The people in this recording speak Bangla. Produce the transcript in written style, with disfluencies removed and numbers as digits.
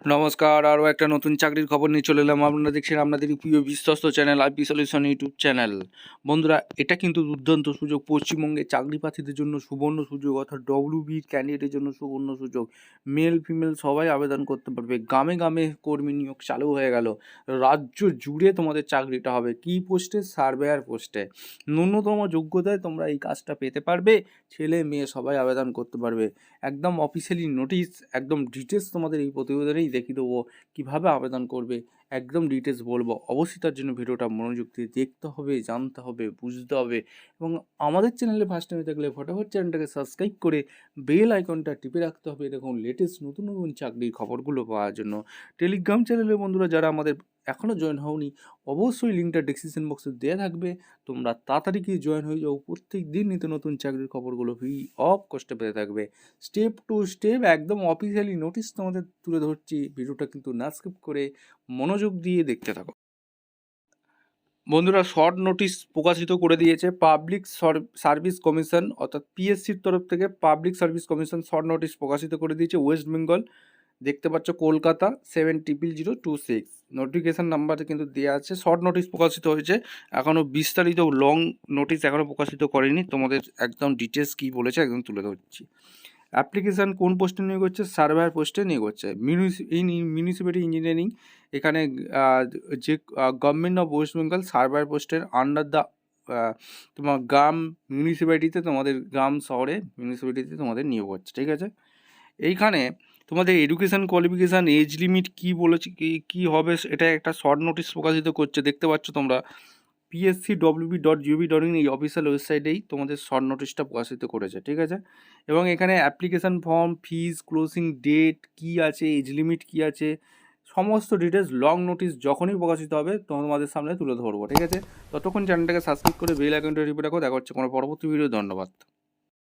নমস্কার, আরও একটা নতুন চাকরির খবর নিয়ে চলে এলাম। আপনারা দেখছেন আপনাদের প্রিয় বিশ্বস্ত channel IP solution YouTube channel. বন্ধুরা, এটা কিন্তু দুর্দান্ত সুযোগ। পশ্চিমবঙ্গে চাকরি প্রার্থীদের জন্য সুবর্ণ সুযোগ, অর্থাৎ ডব্লিউবি ক্যান্ডিডেটের জন্য সুবর্ণ সুযোগ। মেল ফিমেল সবাই আবেদন করতে পারবে। গ্রামে গ্রামে কর্মী নিয়োগ চালু হয়ে গেল। রাজ্য জুড়ে তোমাদের চাকরিটা হবে। কী পোস্টে? সার্ভেয়ার পোস্টে। ন্যূনতম যোগ্যতায় তোমরা এই কাজটা পেতে পারবে। ছেলে মেয়ে সবাই আবেদন করতে পারবে। একদম অফিসিয়ালি নোটিশ, একদম ডিটেলস তোমাদের এই প্রতিবেদনেই দেখিয়ে দেবো কীভাবে আবেদন করবে। একদম ডিটেলস বলবো। অবশ্যই তার জন্য ভিডিওটা মনোযোগ দিয়ে দেখতে হবে, জানতে হবে, বুঝতে হবে। এবং আমাদের চ্যানেলে ফার্স্ট টাইম থাকলে ফটাফট চ্যানেলটাকে সাবস্ক্রাইব করে বেল আইকনটা টিপে রাখতে হবে এরকম লেটেস্ট নতুন নতুন চাকরির খবরগুলো পাওয়ার জন্য। টেলিগ্রাম চ্যানেলে বন্ধুরা যারা আমাদের এখনও জয়েন হওনি, অবশ্যই লিঙ্কটা ডেসক্রিপশন বক্সে দেওয়া থাকবে। তোমরা তাড়াতাড়ি গিয়ে জয়েন হয়ে যাও। প্রত্যেক দিন নিত্য নতুন চাকরির খবরগুলো ফ্রি অফ কষ্টে পেতে থাকবে। স্টেপ টু স্টেপ একদম অফিসিয়ালি নোটিশ তোমাদের তুলে ধরছি। ভিডিওটা কিন্তু না স্কিপ করে মনোযোগ দিয়ে দেখতে থাকো। বন্ধুরা, শর্ট নোটিশ প্রকাশিত করে দিয়েছে পাবলিক সার্ভিস কমিশন, অর্থাৎ পিএসসির তরফ থেকে public service commission short notice প্রকাশিত করে দিয়েছে। ওয়েস্ট বেঙ্গল, দেখতে পাচ্ছ কলকাতা 700026। নোটিফিকেশান নাম্বারে কিন্তু দেওয়া আছে। শর্ট নোটিশ প্রকাশিত হয়েছে, এখনও বিস্তারিত লং নোটিশ এখনও প্রকাশিত করেনি। তোমাদের একদম ডিটেলস কী বলেছে একদম তুলে ধরছি। অ্যাপ্লিকেশান কোন পোস্টে নিয়োগ হচ্ছে? সার্ভেয়ার পোস্টে নিয়োগ হচ্ছে। মিউনিসিপ্যালিটি ইঞ্জিনিয়ারিং, এখানে যে government of West Bengal surveyor পোস্টের আন্ডার দ্য তোমার গ্রাম মিউনিসিপ্যালিটিতে, তোমাদের গ্রাম শহরে মিউনিসিপ্যালিটিতে তোমাদের নিয়োগ হচ্ছে। ঠিক আছে, এইখানে তোমাদের এডুকেশান কোয়ালিফিকেশান, এজ লিমিট কী বলেছে, কী হবে, এটা একটা শর্ট নোটিশ প্রকাশিত করছে। দেখতে পাচ্ছ তোমরা pscwb.gov.in এই অফিসিয়াল ওয়েবসাইটেই তোমাদের শর্ট নোটিশটা প্রকাশিত করেছে। ঠিক আছে, এবং এখানে অ্যাপ্লিকেশান ফর্ম, ফিজ, ক্লোজিং ডেট কী আছে, এজ লিমিট কী আছে, সমস্ত ডিটেলস লং নোটিশ যখনই প্রকাশিত হবে তোমাদের সামনে তুলে ধরবো। ঠিক আছে, ততক্ষণ চ্যানেলটাকে সাবস্ক্রাইব করে বেল আইকনটা টিপে রাখো। দেখা হচ্ছে কোনো পরবর্তী ভিডিও। ধন্যবাদ।